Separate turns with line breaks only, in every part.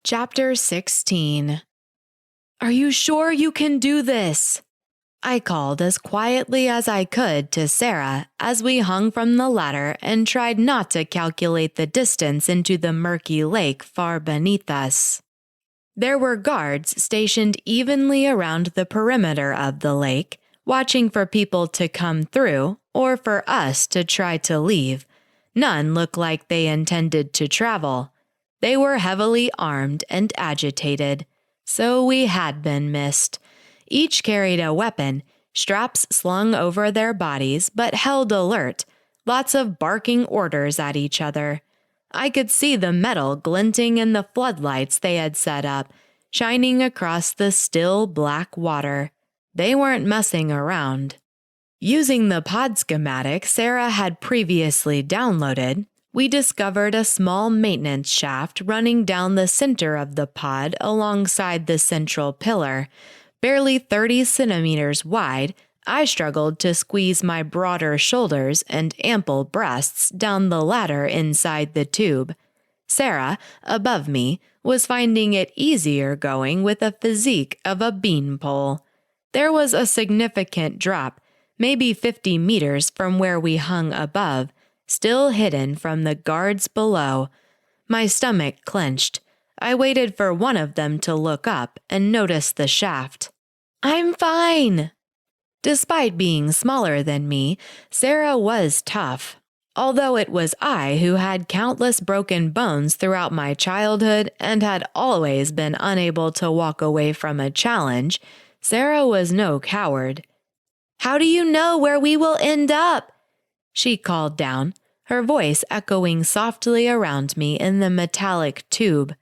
Chapter 16. Are you sure you can do this? I called as quietly as I could to Sera as we hung from the ladder and tried not to calculate the distance into the murky lake far beneath us. There were guards stationed evenly around the perimeter of the lake, watching for people to come through or for us to try to leave. None looked like they intended to travel. They were heavily armed and agitated, so we had been missed. Each carried a weapon, straps slung over their bodies but held alert, lots of barking orders at each other. I could see the metal glinting in the floodlights they had set up, shining across the still black water. They weren't messing around. Using the pod schematic Sera had previously downloaded, we discovered a small maintenance shaft running down the center of the pod alongside the central pillar. Barely 30 centimeters wide, I struggled to squeeze my broader shoulders and ample breasts down the ladder inside the tube. Sera, above me, was finding it easier going with a physique of a beanpole. There was a significant drop, maybe 50 meters from where we hung above, still hidden from the guards below. My stomach clenched. I waited for one of them to look up and notice the shaft. I'm fine. Despite being smaller than me, Sera was tough. Although it was I who had countless broken bones throughout my childhood and had always been unable to walk away from a challenge, Sera was no coward. How do you know where we will end up? She called down, her voice echoing softly around me in the metallic tube.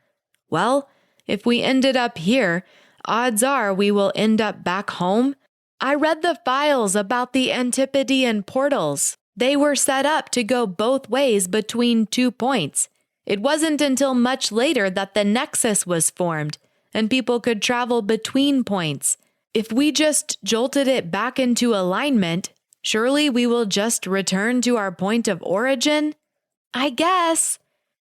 Well, if we ended up here, odds are we will end up back home. I read the files about the Antipodean portals. They were set up to go both ways between 2 points. It wasn't until much later that the Nexus was formed, and people could travel between points. If we just jolted it back into alignment, surely we will just return to our point of origin? I guess.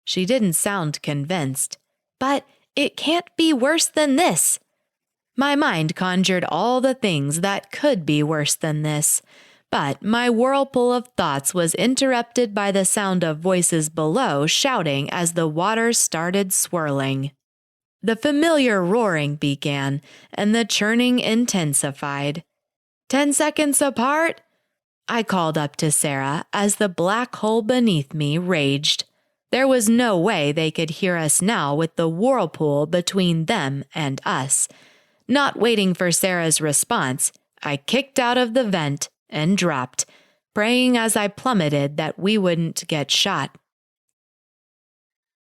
She didn't sound convinced. But it can't be worse than this. My mind conjured all the things that could be worse than this, but my whirlpool of thoughts was interrupted by the sound of voices below shouting as the water started swirling. The familiar roaring began, and the churning intensified. 10 seconds apart? I called up to Sera as the black hole beneath me raged. There was no way they could hear us now with the whirlpool between them and us. Not waiting for Sera's response, I kicked out of the vent and dropped, praying as I plummeted that we wouldn't get shot.